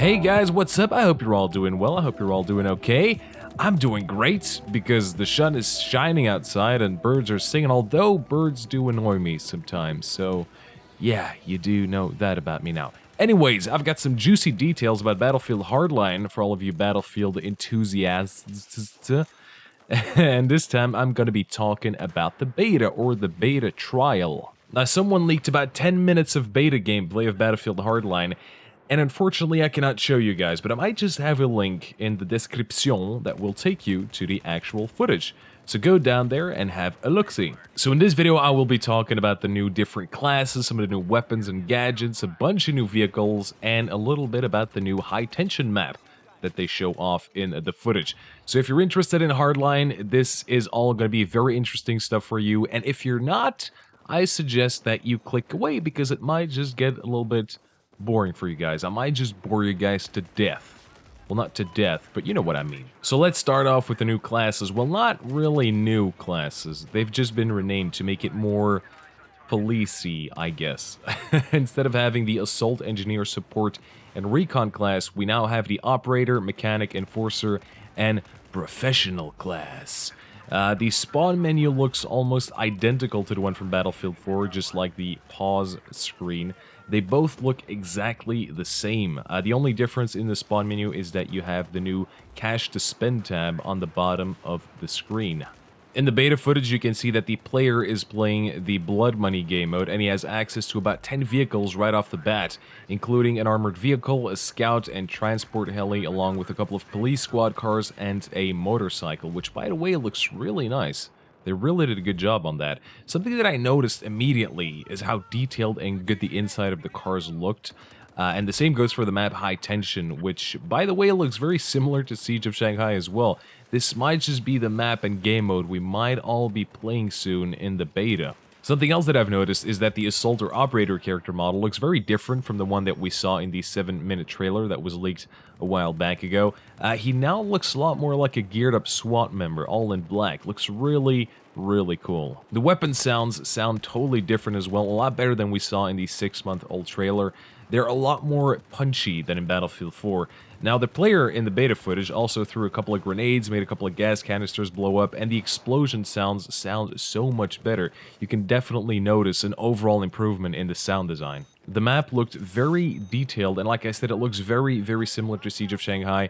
Hey guys, what's up? I hope you're all doing well. I hope you're all doing okay. I'm doing great because the sun is shining outside and birds are singing, although birds do annoy me sometimes. So yeah, you do know that about me now. Anyways, I've got some juicy details about Battlefield Hardline for all of you Battlefield enthusiasts. And this time I'm going to be talking about the beta or the beta trial. Now, someone leaked about 10 minutes of beta gameplay of Battlefield Hardline, and unfortunately I cannot show you guys, but I might just have a link in the description that will take you to the actual footage. So go down there and have a look-see. So in this video I will be talking about the new different classes, some of the new weapons and gadgets, a bunch of new vehicles, and a little bit about the new high-tension map that they show off in the footage. So if you're interested in Hardline, this is all going to be very interesting stuff for you, and if you're not, I suggest that you click away because it might just get a little bit boring for you guys. I might just bore you guys to death. Well, not to death, but you know what I mean. So let's start off with the new classes. Well, not really new classes. They've just been renamed to make it more policey, I guess. Instead of having the Assault Engineer, Support, and Recon class, we now have the Operator, Mechanic, Enforcer, and Professional class. The spawn menu looks almost identical to the one from Battlefield 4, just like the pause screen. They both look exactly the same. The only difference in the spawn menu is that you have the new cash to spend tab on the bottom of the screen. In the beta footage, you can see that the player is playing the Blood Money game mode, and he has access to about 10 vehicles right off the bat, including an armored vehicle, a scout and transport heli, along with a couple of police squad cars and a motorcycle, which, by the way, looks really nice. They really did a good job on that. Something that I noticed immediately is how detailed and good the inside of the cars looked. And the same goes for the map High Tension, which, by the way, looks very similar to Siege of Shanghai as well. This might just be the map and game mode we might all be playing soon in the beta. Something else that I've noticed is that the Assault or Operator character model looks very different from the one that we saw in the 7-minute trailer that was leaked a while back ago. He now looks a lot more like a geared up SWAT member, all in black. Looks really cool. The weapon sounds sound totally different as well, a lot better than we saw in the 6-month-old trailer. They're a lot more punchy than in Battlefield 4. Now, the player in the beta footage also threw a couple of grenades, made a couple of gas canisters blow up, and the explosion sounds sound so much better. You can definitely notice an overall improvement in the sound design. The map looked very detailed, and like I said, it looks very similar to Siege of Shanghai.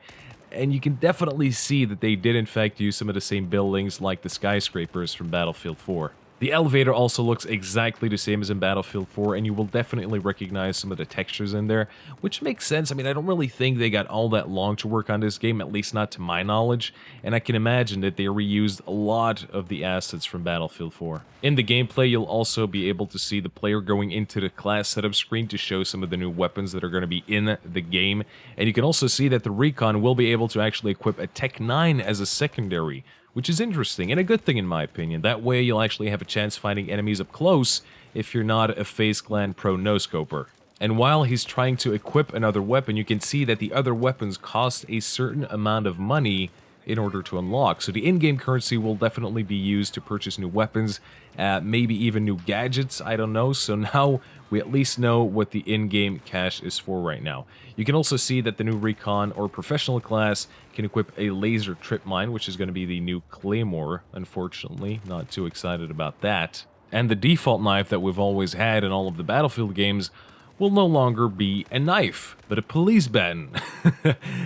And you can definitely see that they did in fact use some of the same buildings like the skyscrapers from Battlefield 4. The elevator also looks exactly the same as in Battlefield 4, and you will definitely recognize some of the textures in there, which makes sense. I mean, I don't really think they got all that long to work on this game, at least not to my knowledge, and I can imagine that they reused a lot of the assets from Battlefield 4. In the gameplay, you'll also be able to see the player going into the class setup screen to show some of the new weapons that are going to be in the game, and you can also see that the Recon will be able to actually equip a Tech 9 as a secondary, which is interesting and a good thing in my opinion. That way you'll actually have a chance finding enemies up close if you're not a FaZe Clan pro no-scoper. And while he's trying to equip another weapon, you can see that the other weapons cost a certain amount of money in order to unlock. So the in-game currency will definitely be used to purchase new weapons, maybe even new gadgets, I don't know. So now we at least know what the in-game cash is for right now. You can also see that the new Recon or Professional class can equip a laser trip mine, which is going to be the new Claymore, unfortunately. Not too excited about that. And the default knife that we've always had in all of the Battlefield games will no longer be a knife, but a police baton.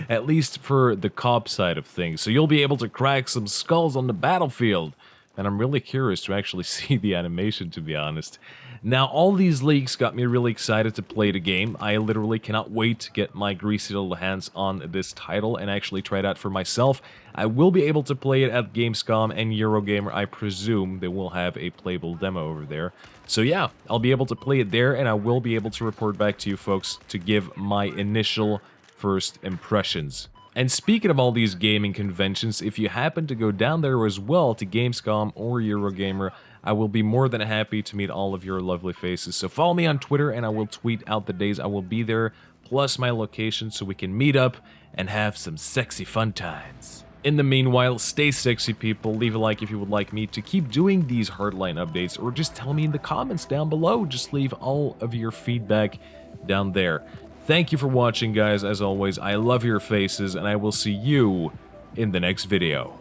At least for the cop side of things. So you'll be able to crack some skulls on the battlefield. And I'm really curious to actually see the animation, to be honest. Now, all these leaks got me really excited to play the game. I literally cannot wait to get my greasy little hands on this title and actually try it out for myself. I will be able to play it at Gamescom and Eurogamer. I presume they will have a playable demo over there. So yeah, I'll be able to play it there, and I will be able to report back to you folks to give my initial first impressions. And speaking of all these gaming conventions, if you happen to go down there as well to Gamescom or Eurogamer, I will be more than happy to meet all of your lovely faces. So follow me on Twitter and I will tweet out the days I will be there, plus my location, so we can meet up and have some sexy fun times. In the meanwhile, stay sexy people, leave a like if you would like me to keep doing these Hardline updates, or just tell me in the comments down below. Just leave all of your feedback down there. Thank you for watching, guys. As always, I love your faces, and I will see you in the next video.